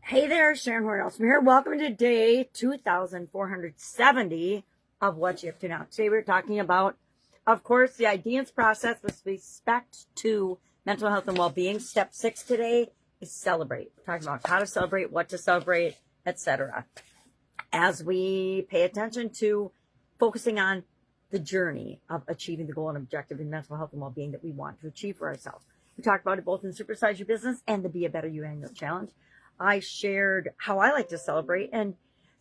Hey there, Sharon Horne-Ellstrom here. Welcome to day 2470 of What You Have to Know. Today we're talking about, of course, the IDEANCE process with respect to mental health and well-being. Step 6 today is celebrate. We're talking about how to celebrate, what to celebrate, etc. As we pay attention to focusing on the journey of achieving the goal and objective in mental health and well-being that we want to achieve for ourselves. We talk about it both in Supersize Your Business and the Be a Better You Annual Challenge. I shared how I like to celebrate. And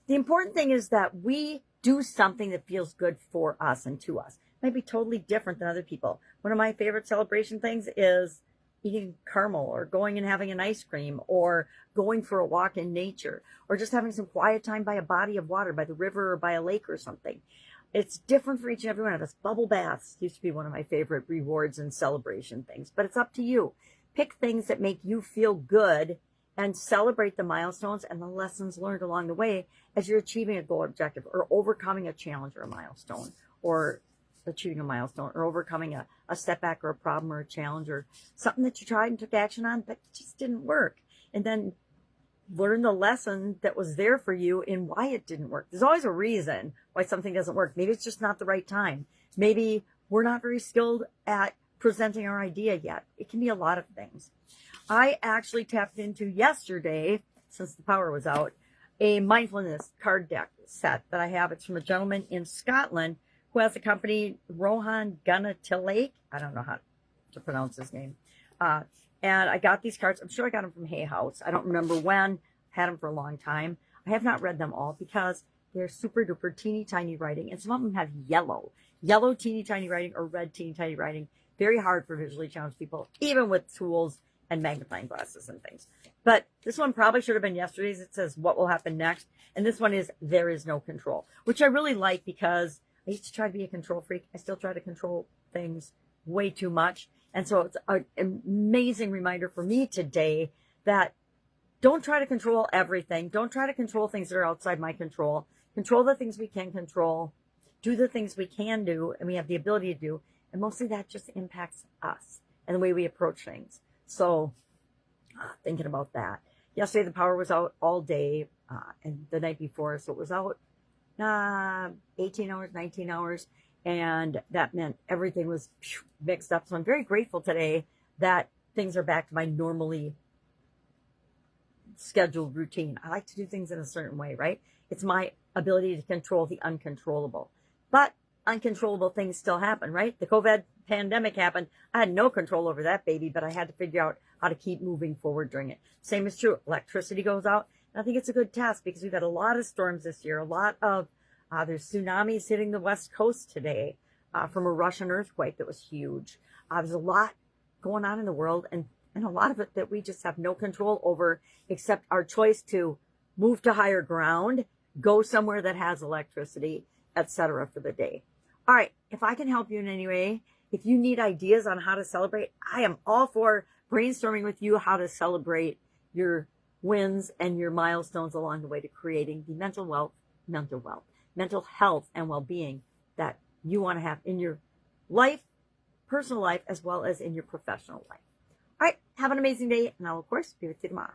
the important thing is that we do something that feels good for us and to us. It might be totally different than other people. One of my favorite celebration things is eating caramel or going and having an ice cream or going for a walk in nature or just having some quiet time by a body of water, by the river or by a lake or something. It's different for each and every one of us. Bubble baths used to be one of my favorite rewards and celebration things, but it's up to you. Pick things that make you feel good and celebrate the milestones and the lessons learned along the way as you're achieving a goal or objective or overcoming a challenge or a milestone or achieving a milestone or overcoming a setback or a problem or a challenge or something that you tried and took action on but just didn't work. And then learn the lesson that was there for you in why it didn't work. There's always a reason why something doesn't work. Maybe it's just not the right time. Maybe we're not very skilled at presenting our idea yet. It can be a lot of things. I actually tapped into yesterday, since the power was out, a mindfulness card deck set that I have. It's from a gentleman in Scotland who has a company, Horne-Ellstrom. I don't know how to pronounce his name. And I got these cards. I'm sure I got them from Hay House. I don't remember when. Had them for a long time. I have not read them all because they're super duper teeny tiny writing. And some of them have yellow teeny tiny writing or red teeny tiny writing. Very hard for visually challenged people, even with tools and magnifying glasses and things. But this one probably should have been yesterday's. It says, what will happen next? And this one is, there is no control, which I really like because I used to try to be a control freak. I still try to control things way too much. And so it's an amazing reminder for me today that don't try to control everything. Don't try to control things that are outside my control. Control the things we can control. Do the things we can do and we have the ability to do. And mostly that just impacts us and the way we approach things. So thinking about that. Yesterday the power was out all day and the night before. So it was out 18 hours, 19 hours. And that meant everything was mixed up. So I'm very grateful today that things are back to my normally scheduled routine. I like to do things in a certain way, right? It's my ability to control the uncontrollable. But uncontrollable things still happen, right? The COVID pandemic happened. I had no control over that baby, but I had to figure out how to keep moving forward during it. Same is true. Electricity goes out. And I think it's a good test because we've had a lot of storms this year, a lot of there's tsunamis hitting the West Coast today from a Russian earthquake that was huge. There's a lot going on in the world and a lot of it that we just have no control over except our choice to move to higher ground, go somewhere that has electricity, etc. for the day. All right, if I can help you in any way, if you need ideas on how to celebrate, I am all for brainstorming with you how to celebrate your wins and your milestones along the way to creating the mental health and well-being that you want to have in your life, personal life, as well as in your professional life. All right, have an amazing day, and I'll, of course, be with you tomorrow.